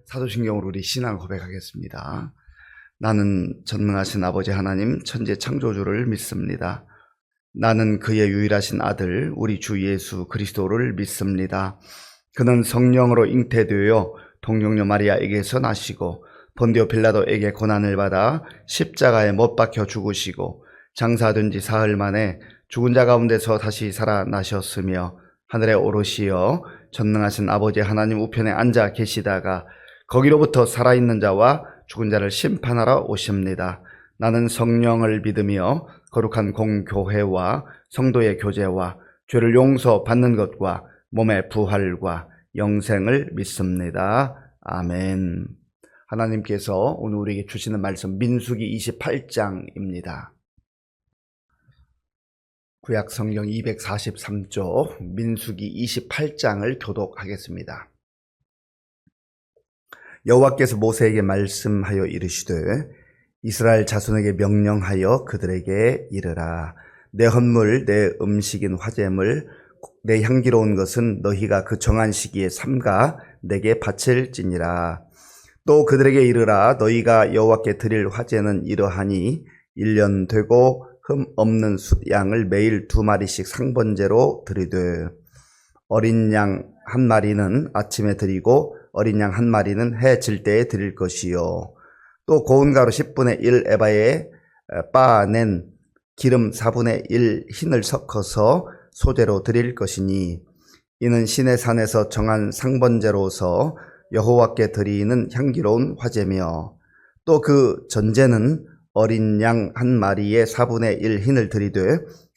사도신경으로 우리 신앙 고백하겠습니다. 나는 전능하신 아버지 하나님 천지 창조주를 믿습니다. 나는 그의 유일하신 아들 우리 주 예수 그리스도를 믿습니다. 그는 성령으로 잉태되어 동정녀 마리아에게서 나시고 본디오 빌라도에게 고난을 받아 십자가에 못 박혀 죽으시고 장사된 지 사흘 만에 죽은 자 가운데서 다시 살아나셨으며 하늘에 오르시어 전능하신 아버지 하나님 우편에 앉아 계시다가 거기로부터 살아있는 자와 죽은 자를 심판하러 오십니다. 나는 성령을 믿으며 거룩한 공교회와 성도의 교제와 죄를 용서받는 것과 몸의 부활과 영생을 믿습니다. 아멘. 하나님께서 오늘 우리에게 주시는 말씀 민수기 28장입니다. 구약 성경 243쪽 민수기 28장을 교독하겠습니다. 여호와께서 모세에게 말씀하여 이르시되 이스라엘 자손에게 명령하여 그들에게 이르라. 내 헌물 내 음식인 화제물 내 향기로운 것은 너희가 그 정한 시기에 삼가 내게 바칠지니라. 또 그들에게 이르라. 너희가 여호와께 드릴 화제는 이러하니 1년 되고 흠 없는 숫양을 매일 2마리씩 상번제로 드리되 어린 양 한 마리는 아침에 드리고 어린 양 한 마리는 해 질 때에 드릴 것이요. 또 고운 가루 10분의 1 에바에 빻아낸 기름 4분의 1 흰을 섞어서 소제로 드릴 것이니 이는 시내 산에서 정한 상번제로서 여호와께 드리는 향기로운 화제며 또 그 전제는 어린 양 한 마리에 4분의 1 흰을 드리되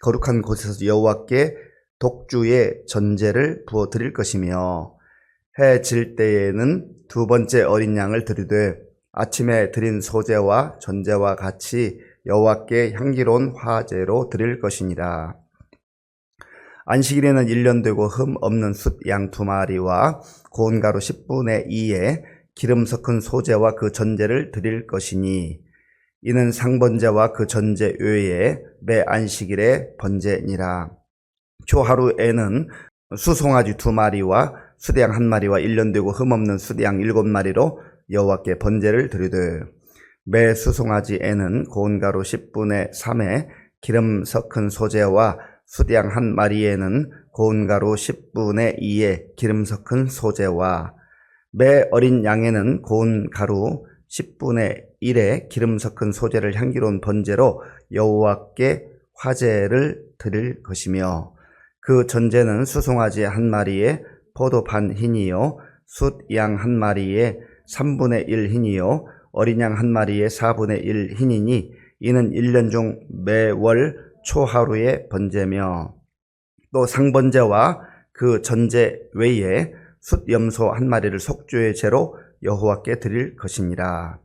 거룩한 곳에서 여호와께 독주의 전제를 부어 드릴 것이며 해 질 때에는 두 번째 어린 양을 드리되 아침에 드린 소제와 전제와 같이 여호와께 향기로운 화제로 드릴 것이니라. 안식일에는 1년 되고 흠 없는 숫양 2마리와 고운 가루 10분의 2에 기름 섞은 소제와 그 전제를 드릴 것이니 이는 상번제와 그 전제 외에 매 안식일의 번제니라. 초하루에는 수송아지 2마리와 수양 1마리와 1년 되고 흠없는 수양 7마리로 여호와께 번제를 드리되 매 수송아지에는 고운 가루 10분의 3에 기름 섞은 소제와 수양 1마리에는 고운 가루 10분의 2에 기름 섞은 소제와 매 어린 양에는 고운 가루 10분의 1에 기름 섞은 소제를 향기로운 번제로 여호와께 화제를 드릴 것이며 그 전제는 수송아지 1마리에 포도 반 흰이요 숫양 1마리에 3분의 1 흰이요 어린 양 1마리에 4분의 1 흰이니 이는 1년 중 매월 초하루의 번제며 또 상번제와 그 전제 외에 숫염소 1마리를 속죄의 제로 여호와께 드릴 것이니라.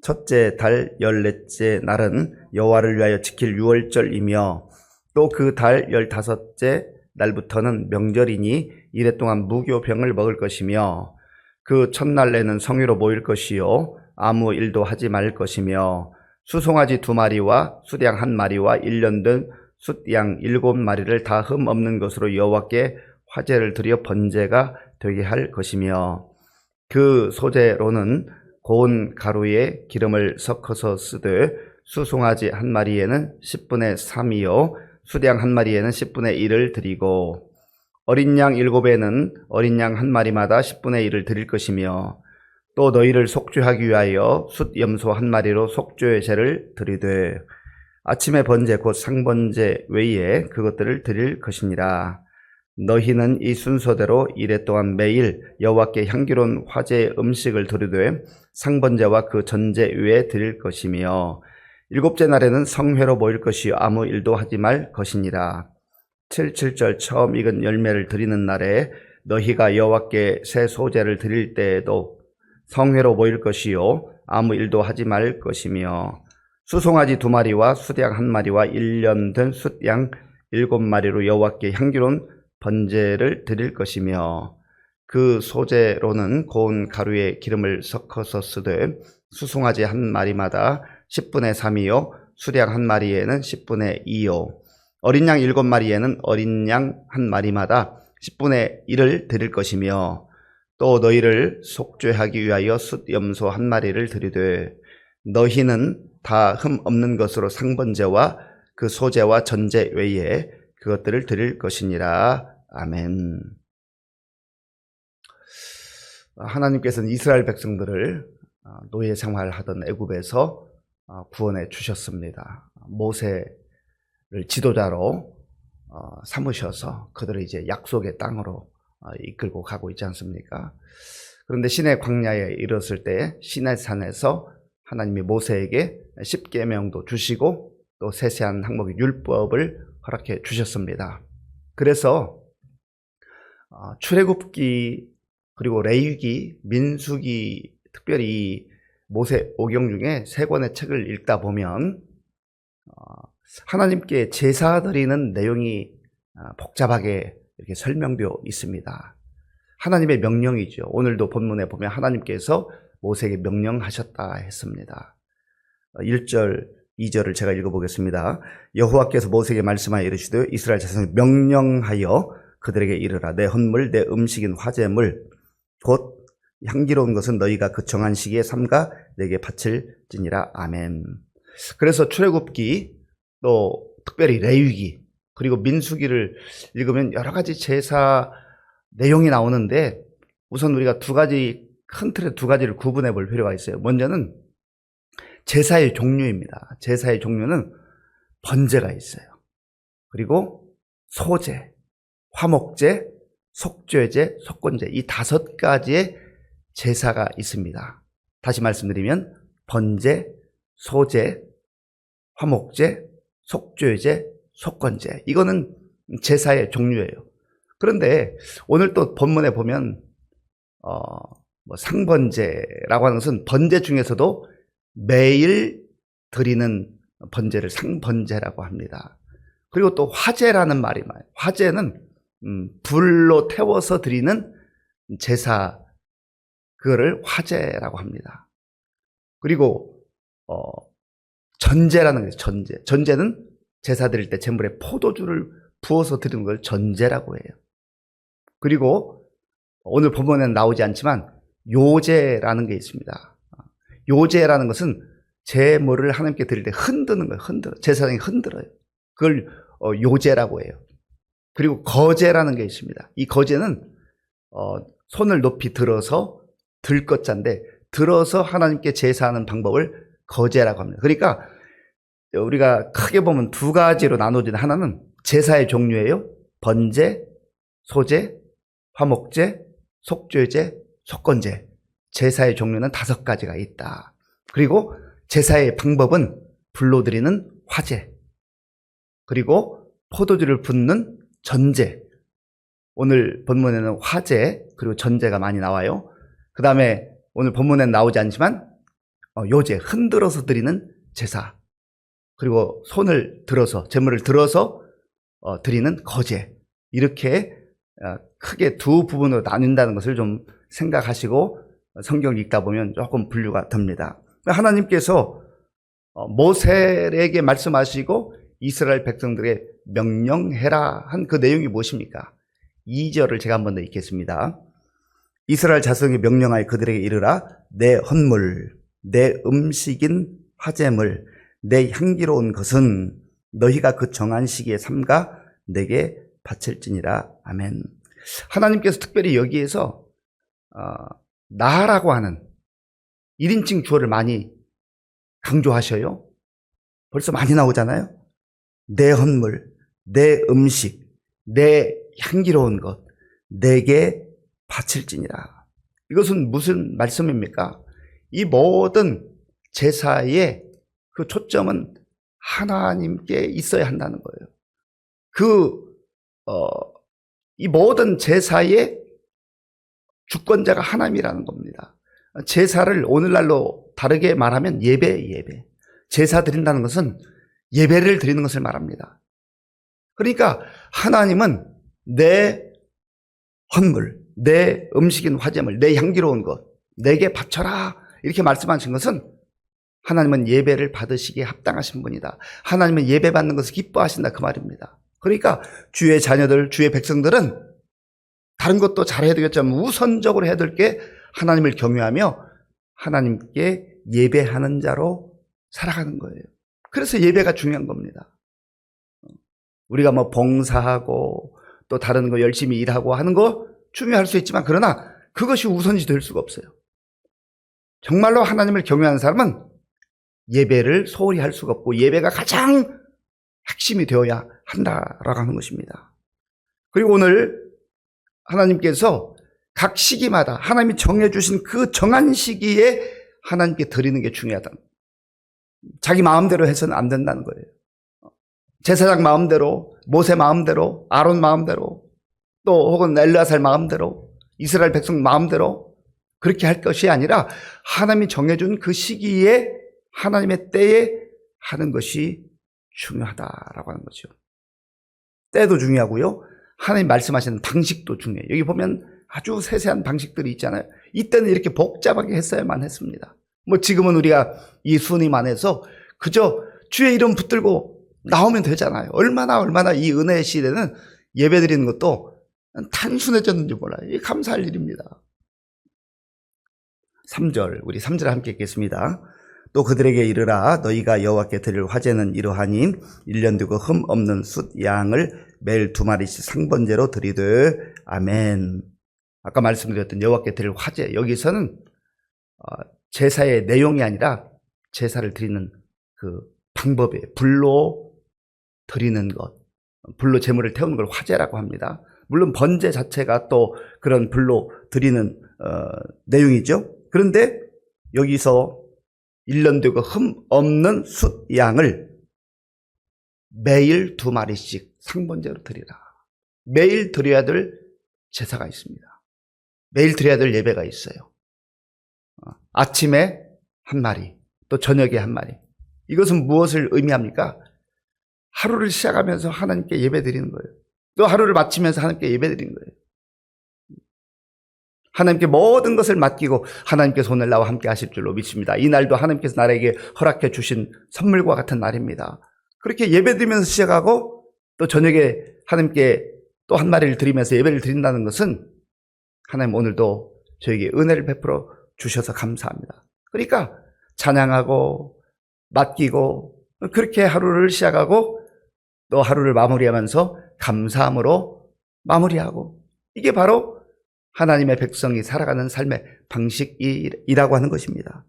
첫째 달 14째 날은 여호와를 위하여 지킬 유월절이며 또 그 달 15째 날부터는 명절이니 이래 동안 무교병을 먹을 것이며 그 첫날에는 성회로 모일 것이요 아무 일도 하지 말 것이며 수송아지 2마리와 숫양 1마리와 1년 된 숫양 7마리를 다 흠 없는 것으로 여호와께 화제를 드려 번제가 되게 할 것이며 그 소제로는 고운 가루에 기름을 섞어서 쓰되 수송아지 1마리에는 10분의 3이요 수양 1마리에는 10분의 1을 드리고 어린 양 7에는 어린 양 1마리마다 10분의 1을 드릴 것이며 또 너희를 속죄하기 위하여 숫염소 1마리로 속죄의 제를 드리되 아침의 번제 곧 상번제 외에 그것들을 드릴 것이니라. 너희는 이 순서대로 이래 동안 매일 여호와께 향기로운 화제의 음식을 드리되 상번제와 그 전제 외에 드릴 것이며 7째 날에는 성회로 모일 것이요 아무 일도 하지 말 것이니라. 7절 처음 익은 열매를 드리는 날에 너희가 여호와께 새 소제를 드릴 때에도 성회로 모일 것이요 아무 일도 하지 말 것이며 수송아지 2마리와 숫양 1마리와 1년 된 숫양 7마리로 여호와께 향기로운 번제를 드릴 것이며 그 소제로는 고운 가루에 기름을 섞어서 쓰되 수송아지 1마리마다 10분의 3이요 수양 1마리에는 10분의 2요 어린 양 7마리에는 어린 양 1마리마다 10분의 1을 드릴 것이며 또 너희를 속죄하기 위하여 숫염소 한 마리를 드리되 너희는 다 흠 없는 것으로 상번제와 그 소제와 전제 외에 그것들을 드릴 것이니라. 아멘. 하나님께서는 이스라엘 백성들을 노예 생활하던 애굽에서 구원해 주셨습니다. 모세를 지도자로 삼으셔서 그들을 이제 약속의 땅으로 이끌고 가고 있지 않습니까? 그런데 시내 광야에 이르렀을 때 시내산에서 하나님이 모세에게 십계명도 주시고 또 세세한 항목의 율법을 허락해 주셨습니다. 그래서 출애굽기 그리고 레위기, 민수기, 특별히 모세 오경 중에 세 권의 책을 읽다 보면 하나님께 제사 드리는 내용이 복잡하게 이렇게 설명되어 있습니다. 하나님의 명령이죠. 오늘도 본문에 보면 하나님께서 모세에게 명령하셨다 했습니다. 1절, 2절을 제가 읽어보겠습니다. 여호와께서 모세에게 말씀하여 이르시되 이스라엘 자손에게 명령하여 그들에게 이르라. 내 헌물, 내 음식인 화제물, 곧 향기로운 것은 너희가 그 정한 시기에 삼가 내게 바칠지니라. 아멘. 그래서 출애굽기 또 특별히 레위기 그리고 민수기를 읽으면 여러 가지 제사 내용이 나오는데 우선 우리가 큰 틀에 두 가지를 구분해 볼 필요가 있어요. 먼저는 제사의 종류입니다. 제사의 종류는 번제가 있어요. 그리고 소제, 화목제, 속죄제, 속건제 이 5가지의 제사가 있습니다. 다시 말씀드리면 번제, 소제, 화목제, 속죄제, 속건제 이거는 제사의 종류예요. 그런데 오늘 또 본문에 보면 상번제라고 하는 것은 번제 중에서도 매일 드리는 번제를 상번제라고 합니다. 그리고 또 화제라는 말이 많아요. 화제는 불로 태워서 드리는 제사, 그거를 화제라고 합니다. 그리고 전제라는 게 전제. 전제는 제사 드릴 때 제물에 포도주를 부어서 드리는 걸 전제라고 해요. 그리고 오늘 본문에는 나오지 않지만 요제라는 게 있습니다. 요제라는 것은 제물을 하나님께 드릴 때 흔드는 거예요. 제사장이 흔들어요. 그걸 요제라고 해요. 그리고 거제라는 게 있습니다. 이 거제는 손을 높이 들어서 들것자인데 들어서 하나님께 제사하는 방법을 거제라고 합니다. 그러니까 우리가 크게 보면 두 가지로 나눠지는 하나는 제사의 종류예요. 번제, 소제, 화목제, 속죄제, 속건제. 제사의 종류는 5가지가 있다. 그리고 제사의 방법은 불로 드리는 화제, 그리고 포도주를 붓는 전제. 오늘 본문에는 화제 그리고 전제가 많이 나와요. 그 다음에 오늘 본문에는 나오지 않지만 요제, 흔들어서 드리는 제사, 그리고 손을 들어서 제물을 들어서 드리는 거제. 이렇게 크게 두 부분으로 나뉜다는 것을 좀 생각하시고 성경을 읽다 보면 조금 분류가 됩니다. 하나님께서 모세에게 말씀하시고 이스라엘 백성들에게 명령해라 한 그 내용이 무엇입니까? 2절을 제가 한 번 더 읽겠습니다. 이스라엘 자손에게 명령하여 그들에게 이르라. 내 헌물, 내 음식인 화제물, 내 향기로운 것은 너희가 그 정한 시기에 삼가 내게 바칠지니라. 아멘. 하나님께서 특별히 여기에서 나라고 하는 1인칭 주어를 많이 강조하셔요. 벌써 많이 나오잖아요. 내 헌물, 내 음식, 내 향기로운 것, 내게 바칠지니라. 이것은 무슨 말씀입니까? 이 모든 제사의 그 초점은 하나님께 있어야 한다는 거예요. 이 모든 제사의 주권자가 하나님이라는 겁니다. 제사를 오늘날로 다르게 말하면 예배. 제사 드린다는 것은 예배를 드리는 것을 말합니다. 그러니까 하나님은 내 헌물, 내 음식인 화제물, 내 향기로운 것, 내게 바쳐라 이렇게 말씀하신 것은 하나님은 예배를 받으시기에 합당하신 분이다. 하나님은 예배 받는 것을 기뻐하신다 그 말입니다. 그러니까 주의 자녀들, 주의 백성들은 다른 것도 잘해야 되겠지만 우선적으로 해야 될 게 하나님을 경외하며 하나님께 예배하는 자로 살아가는 거예요. 그래서 예배가 중요한 겁니다. 우리가 뭐 봉사하고 또 다른 거 열심히 일하고 하는 거 중요할 수 있지만 그러나 그것이 우선시 될 수가 없어요. 정말로 하나님을 경외하는 사람은 예배를 소홀히 할 수가 없고 예배가 가장 핵심이 되어야 한다라고 하는 것입니다. 그리고 오늘 하나님께서 각 시기마다 하나님이 정해주신 그 정한 시기에 하나님께 드리는 게 중요하다. 자기 마음대로 해서는 안 된다는 거예요. 제사장 마음대로, 모세 마음대로, 아론 마음대로, 또 혹은 엘르야살 마음대로, 이스라엘 백성 마음대로 그렇게 할 것이 아니라 하나님이 정해준 그 시기에 하나님의 때에 하는 것이 중요하다라고 하는 거죠. 때도 중요하고요. 하나님 말씀하시는 방식도 중요해요. 여기 보면 아주 세세한 방식들이 있잖아요. 이때는 이렇게 복잡하게 했어야만 했습니다. 뭐 지금은 우리가 이 순임 안에서 그저 주의 이름 붙들고 나오면 되잖아요. 얼마나 이 은혜의 시대는 예배 드리는 것도 단순해졌는지 몰라요. 이게 감사할 일입니다. 3절, 우리 3절 함께 읽겠습니다. 또 그들에게 이르라 너희가 여호와께 드릴 화제는 이러하니 1년 되고 흠 없는 숫 양을 매일 2마리씩 상번제로 드리되 아멘. 아까 말씀드렸던 여호와께 드릴 화제, 여기서는 제사의 내용이 아니라 제사를 드리는 그 방법이에요. 불로 드리는 것, 불로 제물을 태우는 걸 화제라고 합니다. 물론 번제 자체가 또 그런 불로 드리는 내용이죠. 그런데 여기서 1년 되고 흠 없는 숫 양을 매일 2마리씩 상번제로 드리라. 매일 드려야 될 제사가 있습니다. 매일 드려야 될 예배가 있어요. 아침에 1마리, 또 저녁에 1마리. 이것은 무엇을 의미합니까? 하루를 시작하면서 하나님께 예배 드리는 거예요. 또 하루를 마치면서 하나님께 예배 드리는 거예요. 하나님께 모든 것을 맡기고 하나님께서 오늘 나와 함께 하실 줄로 믿습니다. 이 날도 하나님께서 나에게 허락해 주신 선물과 같은 날입니다. 그렇게 예배 드리면서 시작하고 또 저녁에 하나님께 또 1마리를 드리면서 예배를 드린다는 것은 하나님 오늘도 저에게 은혜를 베풀어 주셔서 감사합니다. 그러니까 찬양하고 맡기고 그렇게 하루를 시작하고 또 하루를 마무리하면서 감사함으로 마무리하고, 이게 바로 하나님의 백성이 살아가는 삶의 방식이라고 하는 것입니다.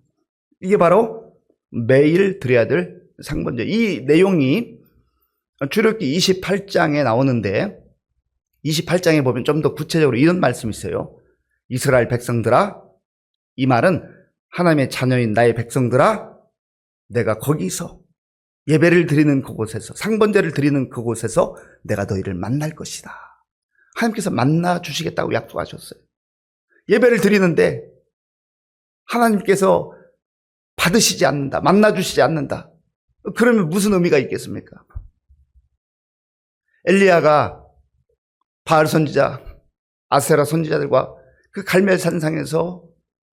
이게 바로 매일 드려야 될 상번제. 이 내용이 출애굽기 28장에 나오는데 28장에 보면 좀 더 구체적으로 이런 말씀이 있어요. 이스라엘 백성들아, 이 말은 하나님의 자녀인 나의 백성들아, 내가 거기서 예배를 드리는 그곳에서, 상번제를 드리는 그곳에서 내가 너희를 만날 것이다. 하나님께서 만나 주시겠다고 약속하셨어요. 예배를 드리는데 하나님께서 받으시지 않는다, 만나 주시지 않는다. 그러면 무슨 의미가 있겠습니까? 엘리야가 바알 선지자, 아세라 선지자들과 그 갈멜 산상에서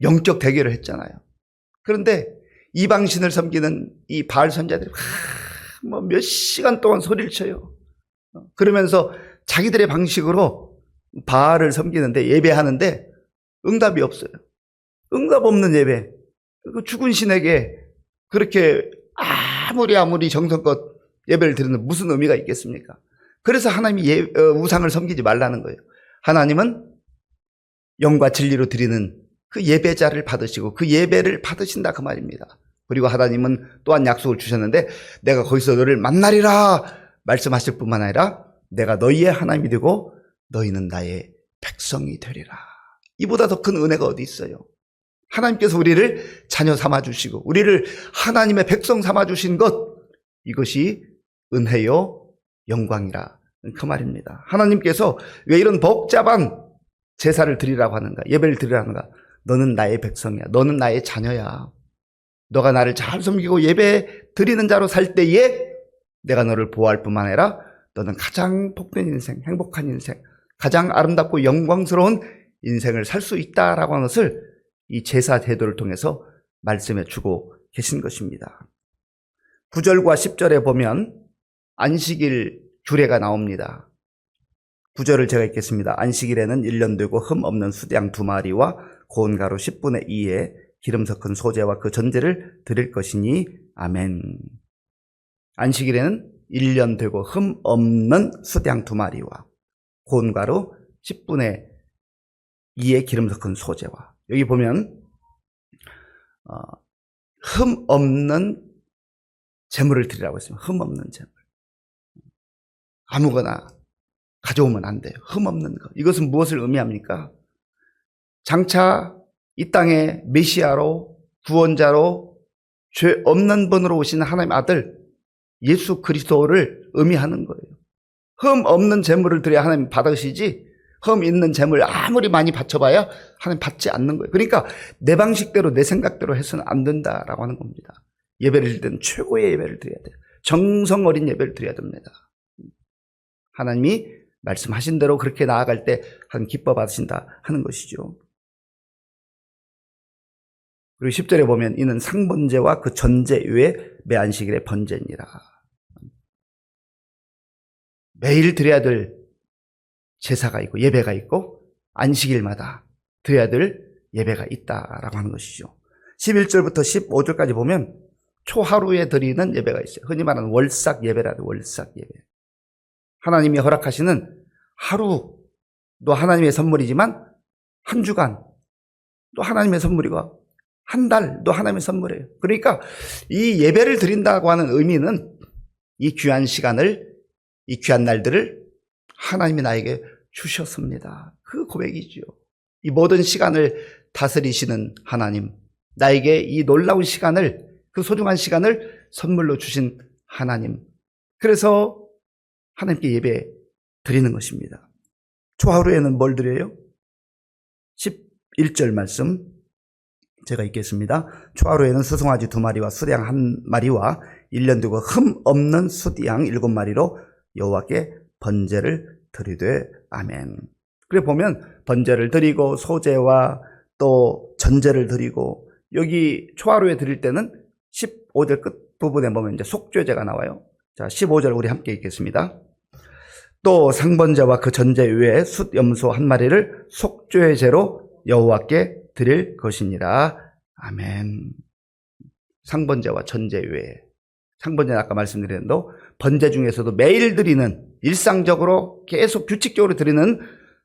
영적 대결을 했잖아요. 그런데 이방신을 섬기는 이 바알 선지자들이 뭐 몇 시간 동안 소리를 쳐요. 그러면서 자기들의 방식으로 바알을 섬기는데, 예배하는데 응답이 없어요. 응답 없는 예배. 그 죽은 신에게 그렇게 아무리 정성껏 예배를 드리는 무슨 의미가 있겠습니까? 그래서 하나님이 우상을 섬기지 말라는 거예요. 하나님은 영과 진리로 드리는 그 예배자를 받으시고 그 예배를 받으신다, 그 말입니다. 그리고 하나님은 또한 약속을 주셨는데 내가 거기서 너를 만나리라 말씀하실 뿐만 아니라 내가 너희의 하나님이 되고 너희는 나의 백성이 되리라. 이보다 더 큰 은혜가 어디 있어요? 하나님께서 우리를 자녀 삼아주시고 우리를 하나님의 백성 삼아주신 것, 이것이 은혜요 영광이라, 그 말입니다. 하나님께서 왜 이런 복잡한 제사를 드리라고 하는가, 예배를 드리라고 하는가? 너는 나의 백성이야. 너는 나의 자녀야. 너가 나를 잘 섬기고 예배 드리는 자로 살 때에 내가 너를 보호할 뿐만 아니라 너는 가장 복된 인생, 행복한 인생, 가장 아름답고 영광스러운 인생을 살 수 있다라고 하는 것을 이 제사 제도를 통해서 말씀해 주고 계신 것입니다. 9절과 10절에 보면 안식일 규례가 나옵니다. 9절을 제가 읽겠습니다. 안식일에는 1년 되고 흠 없는 숫양 2마리와 고운 가루 10분의 2에 기름 섞은 소재와 그 전제를 드릴 것이니 아멘. 안식일에는 1년 되고 흠 없는 숫양 2마리와 고운 가루 10분의 2에 기름 섞은 소재와, 여기 보면 흠 없는 제물을 드리라고 했습니다. 흠 없는 제물. 아무거나 가져오면 안 돼요. 흠 없는 거. 이것은 무엇을 의미합니까? 장차 이 땅에 메시아로, 구원자로, 죄 없는 분으로 오시는 하나님의 아들 예수 그리스도를 의미하는 거예요. 흠 없는 제물을 드려야 하나님 받으시지, 흠 있는 제물 아무리 많이 바쳐봐야 하나님 받지 않는 거예요. 그러니까 내 방식대로 내 생각대로 해서는 안 된다라고 하는 겁니다. 예배를 드릴 때는 최고의 예배를 드려야 돼요. 정성 어린 예배를 드려야 됩니다. 하나님이 말씀하신 대로 그렇게 나아갈 때 하나님 기뻐 받으신다 하는 것이죠. 그리고 10절에 보면 이는 상번제와 그 전제 외에 매 안식일의 번제니라. 매일 드려야 될 제사가 있고 예배가 있고 안식일마다 드려야 될 예배가 있다라고 하는 것이죠. 11절부터 15절까지 보면 초하루에 드리는 예배가 있어요. 흔히 말하는 월삭 예배라도 월삭 예배. 하나님이 허락하시는 하루도 하나님의 선물이지만 한 주간 또 하나님의 선물이고 한 달도 하나님의 선물이에요. 그러니까 이 예배를 드린다고 하는 의미는 이 귀한 시간을, 이 귀한 날들을 하나님이 나에게 주셨습니다. 그 고백이죠. 이 모든 시간을 다스리시는 하나님, 나에게 이 놀라운 시간을, 그 소중한 시간을 선물로 주신 하나님. 그래서 하나님께 예배 드리는 것입니다. 초하루에는 뭘 드려요? 11절 말씀 제가 읽겠습니다. 초하루에는 수송아지 2마리와 수양 1마리와 1년 되고 흠 없는 숫양 7마리로 여호와께 번제를 드리되 아멘. 그래 보면 번제를 드리고 소제와 또 전제를 드리고, 여기 초하루에 드릴 때는 15절 끝부분에 보면 이제 속죄제가 나와요. 자, 15절 우리 함께 읽겠습니다. 또 상번제와 그 전제 외에 숫 염소 1마리를 속죄제로 여호와께 드릴 것이니라. 아멘. 상번제와 전제 외에, 상번제는 아까 말씀드린 대로 번제 중에서도 매일 드리는, 일상적으로 계속 규칙적으로 드리는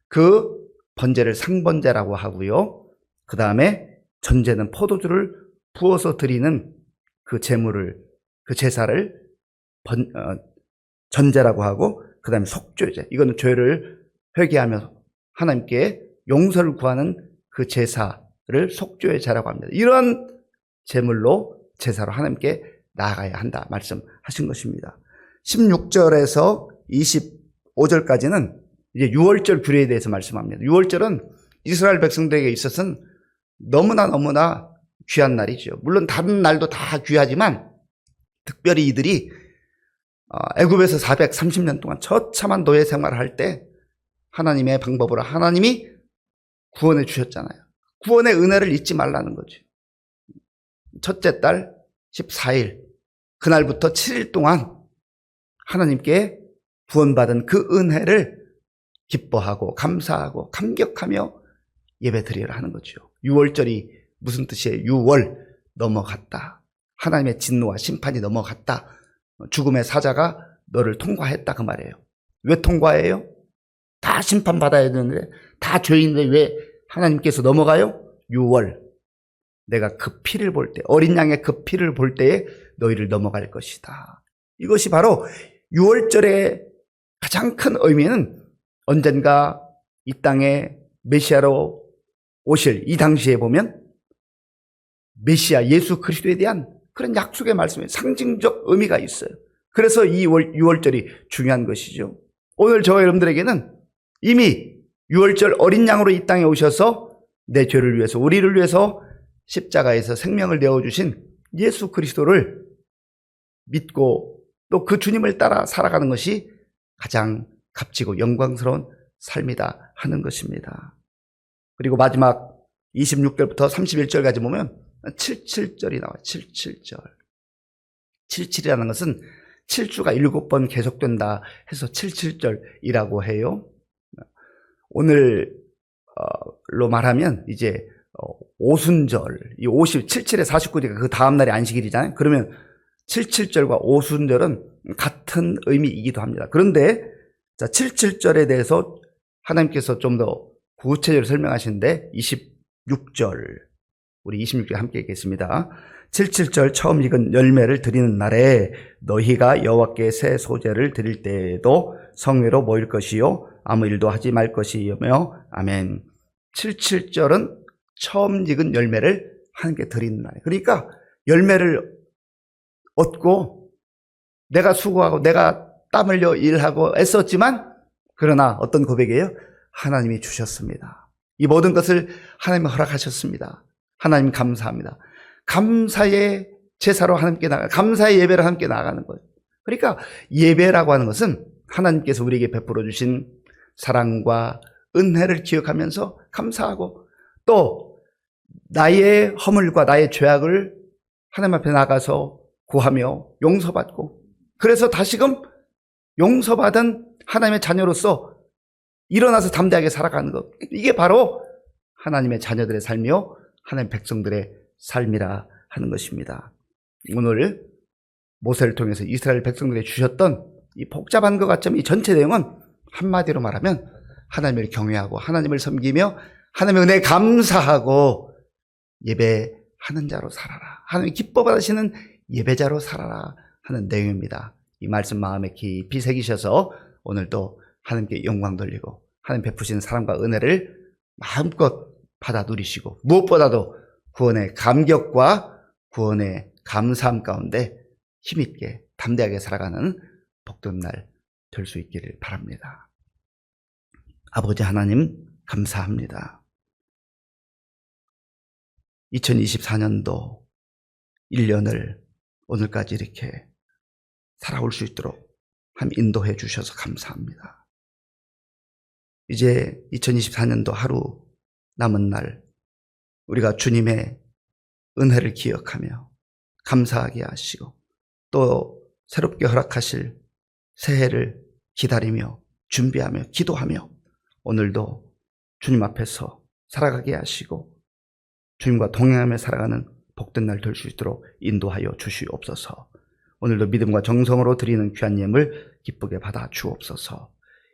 그 번제를 상번제라고 하고요. 그 다음에 전제는 포도주를 부어서 드리는 그 제물을, 그 제사를 전제라고 하고, 그 다음에 속죄제, 이거는 죄를 회개하며 하나님께 용서를 구하는 그 제사를 속죄제라고 합니다. 이런 제물로, 제사로 하나님께 나아가야 한다 말씀하신 것입니다. 16절에서 25절까지는 이제 유월절 규례에 대해서 말씀합니다. 유월절은 이스라엘 백성들에게 있어서는 너무나 귀한 날이죠. 물론 다른 날도 다 귀하지만 특별히 이들이 애굽에서 430년 동안 처참한 노예 생활을 할 때 하나님의 방법으로 하나님이 구원해 주셨잖아요. 구원의 은혜를 잊지 말라는 거죠. 첫째 달 14일 그날부터 7일 동안 하나님께 구원받은 그 은혜를 기뻐하고 감사하고 감격하며 예배드리라 하는 거죠. 유월절이 무슨 뜻이에요? 유월, 넘어갔다. 하나님의 진노와 심판이 넘어갔다. 죽음의 사자가 너를 통과했다 그 말이에요. 왜 통과해요? 다 심판받아야 되는데, 다 죄인인데 왜 하나님께서 넘어가요? 유월, 내가 그 피를 볼 때, 어린 양의 그 피를 볼 때에 너희를 넘어갈 것이다. 이것이 바로 유월절의 가장 큰 의미는 언젠가 이 땅에 메시아로 오실 이 당시에 보면 메시아 예수 그리스도에 대한 그런 약속의 말씀에 상징적 의미가 있어요. 그래서 이 유월절이 중요한 것이죠. 오늘 저와 여러분들에게는 이미 유월절 어린 양으로 이 땅에 오셔서 내 죄를 위해서, 우리를 위해서 십자가에서 생명을 내어주신 예수 그리스도를 믿고 또 그 주님을 따라 살아가는 것이 가장 값지고 영광스러운 삶이다 하는 것입니다. 그리고 마지막 26절부터 31절까지 보면 77절이 나와요. 77절. 77이라는 것은 7주가 7번 계속된다 해서 77절이라고 해요. 오늘로 말하면 이제 오순절, 이 57에 49니까 그 다음날이 안식일이잖아요. 그러면 77절과 오순절은 같은 의미이기도 합니다. 그런데 자, 77절에 대해서 하나님께서 좀 더 구체적으로 설명하시는데 26절, 우리 26절 함께 읽겠습니다. 77절 처음 익은 열매를 드리는 날에 너희가 여호와께 새 소재를 드릴 때에도 성회로 모일 것이요 아무 일도 하지 말 것이며 아멘. 77절은 처음 익은 열매를 하나님께 드리는 날. 그러니까 열매를 얻고 내가 수고하고 내가 땀 흘려 일하고 애썼지만 그러나 어떤 고백이에요? 하나님이 주셨습니다. 이 모든 것을 하나님이 허락하셨습니다. 하나님 감사합니다. 감사의 제사로 하나님께 감사의 예배로 함께 나아가는 거예요. 그러니까 예배라고 하는 것은 하나님께서 우리에게 베풀어 주신 사랑과 은혜를 기억하면서 감사하고 또 나의 허물과 나의 죄악을 하나님 앞에 나가서 구하며 용서받고 그래서 다시금 용서받은 하나님의 자녀로서 일어나서 담대하게 살아가는 것. 이게 바로 하나님의 자녀들의 삶이요 하나님의 백성들의 삶이라 하는 것입니다. 오늘 모세를 통해서 이스라엘 백성들에게 주셨던 이 복잡한 것 같지만 이 전체 내용은 한마디로 말하면 하나님을 경외하고 하나님을 섬기며 하나님의 은혜에 감사하고 예배하는 자로 살아라. 하나님 기뻐 받으시는 예배자로 살아라 하는 내용입니다. 이 말씀 마음에 깊이 새기셔서 오늘도 하나님께 영광 돌리고 하나님 베푸시는 사랑과 은혜를 마음껏 받아 누리시고 무엇보다도 구원의 감격과 구원의 감사함 가운데 힘있게 담대하게 살아가는 복된 날 될 수 있기를 바랍니다. 아버지 하나님 감사합니다. 2024년도 1년을 오늘까지 이렇게 살아올 수 있도록 인도해 주셔서 감사합니다. 이제 2024년도 하루 남은 날 우리가 주님의 은혜를 기억하며 감사하게 하시고 또 새롭게 허락하실 새해를 기다리며 준비하며 기도하며 오늘도 주님 앞에서 살아가게 하시고 주님과 동행하며 살아가는 복된 날 될 수 있도록 인도하여 주시옵소서. 오늘도 믿음과 정성으로 드리는 귀한 예물 기쁘게 받아 주옵소서.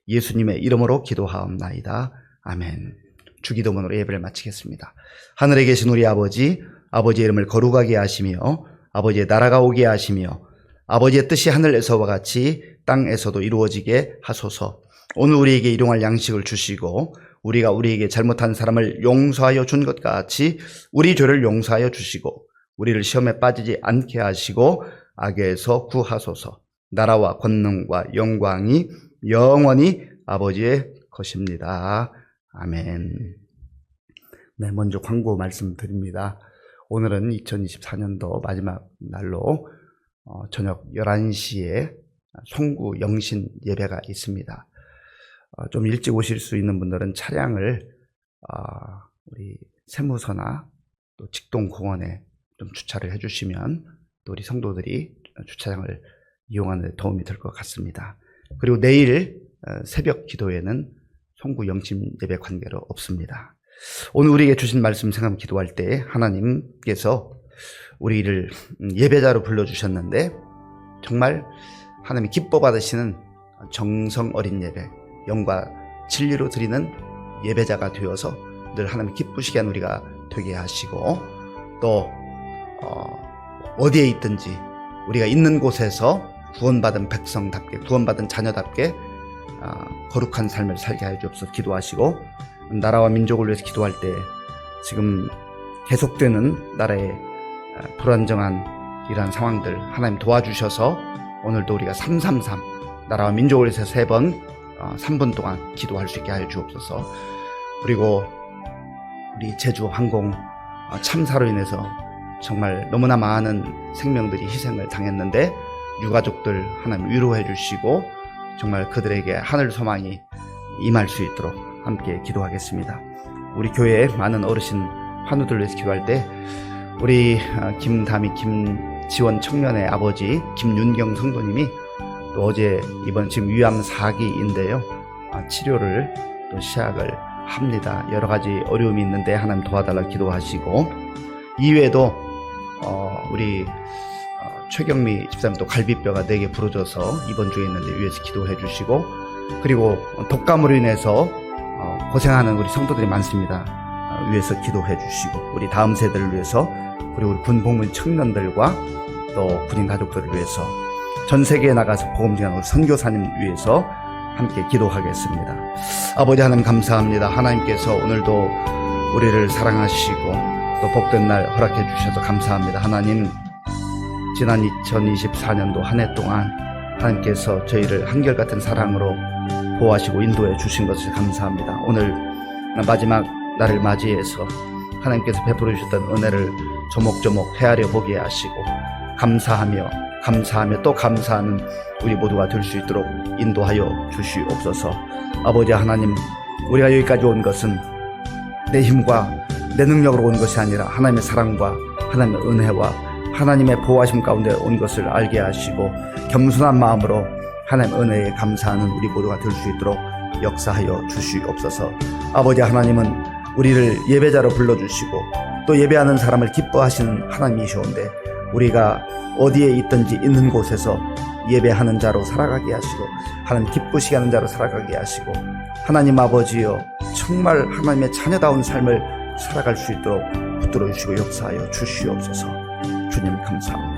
예수님의 이름으로 기도하옵나이다. 아멘. 주기도문으로 예배를 마치겠습니다. 하늘에 계신 우리 아버지, 아버지의 이름을 거룩하게 하시며 아버지의 나라가 오게 하시며 아버지의 뜻이 하늘에서와 같이 땅에서도 이루어지게 하소서. 오늘 우리에게 일용할 양식을 주시고 우리가 우리에게 잘못한 사람을 용서하여 준 것 같이 우리 죄를 용서하여 주시고 우리를 시험에 빠지지 않게 하시고 악에서 구하소서. 나라와 권능과 영광이 영원히 아버지의 것입니다. 아멘. 네, 먼저 광고 말씀드립니다. 오늘은 2024년도 마지막 날로 저녁 11시에 송구 영신 예배가 있습니다. 좀 일찍 오실 수 있는 분들은 차량을 우리 세무서나 또 직동공원에 좀 주차를 해주시면 또 우리 성도들이 주차장을 이용하는 데 도움이 될 것 같습니다. 그리고 내일 새벽 기도회는 송구 영신 예배 관계로 없습니다. 오늘 우리에게 주신 말씀 생각 기도할 때 하나님께서 우리를 예배자로 불러주셨는데 정말 하나님이 기뻐 받으시는 정성 어린 예배, 영과 진리로 드리는 예배자가 되어서 늘 하나님 기쁘시게 하는 우리가 되게 하시고 또 어디에 있든지 우리가 있는 곳에서 구원받은 백성답게 구원받은 자녀답게 거룩한 삶을 살게 하여 주옵소서. 기도하시고 나라와 민족을 위해서 기도할 때 지금 계속되는 나라의 불안정한 이러한 상황들 하나님 도와주셔서 오늘도 우리가 333 나라와 민족을 위해서 3번 3분 동안 기도할 수 있게 하여 주옵소서. 그리고 우리 제주 항공 참사로 인해서 정말 너무나 많은 생명들이 희생을 당했는데 유가족들 하나님 위로해 주시고 정말 그들에게 하늘 소망이 임할 수 있도록 함께 기도하겠습니다. 우리 교회의 많은 어르신 환우들 위해서 기도할 때 우리 김다미 김지원 청년의 아버지 김윤경 성도님이 또 어제 이번 지금 위암 4기인데요 치료를 또 시작을 합니다. 여러 가지 어려움이 있는데 하나님 도와달라 기도하시고, 이외에도 우리 최경미 집사님도 갈비뼈가 4개 부러져서 입원 중에 있는데 위에서 기도해 주시고, 그리고 독감으로 인해서 고생하는 우리 성도들이 많습니다. 위에서 기도해 주시고, 우리 다음 세대를 위해서, 그리고 우리 군복무 청년들과 또 군인 가족들을 위해서, 전 세계에 나가서 복음 전하는 우리 선교사님 위해서 함께 기도하겠습니다. 아버지 하나님 감사합니다. 하나님께서 오늘도 우리를 사랑하시고 또 복된 날 허락해 주셔서 감사합니다. 하나님, 지난 2024년도 한 해 동안 하나님께서 저희를 한결같은 사랑으로 보호하시고 인도해 주신 것을 감사합니다. 오늘 마지막 날을 맞이해서 하나님께서 베풀어 주셨던 은혜를 조목조목 헤아려 보게 하시고, 감사하며 또 감사하는 우리 모두가 될 수 있도록 인도하여 주시옵소서. 아버지 하나님, 우리가 여기까지 온 것은 내 힘과 내 능력으로 온 것이 아니라 하나님의 사랑과 하나님의 은혜와 하나님의 보호하심 가운데 온 것을 알게 하시고, 겸손한 마음으로 하나님 은혜에 감사하는 우리 모두가 될 수 있도록 역사하여 주시옵소서. 아버지 하나님은 우리를 예배자로 불러주시고 또 예배하는 사람을 기뻐하시는 하나님이시온데, 우리가 어디에 있든지 있는 곳에서 예배하는 자로 살아가게 하시고 하나님 기쁘시게 하는 자로 살아가게 하시고, 하나님 아버지여 정말 하나님의 자녀다운 삶을 살아갈 수 있도록 붙들어 주시고 역사하여 주시옵소서. 주님 감사합니다.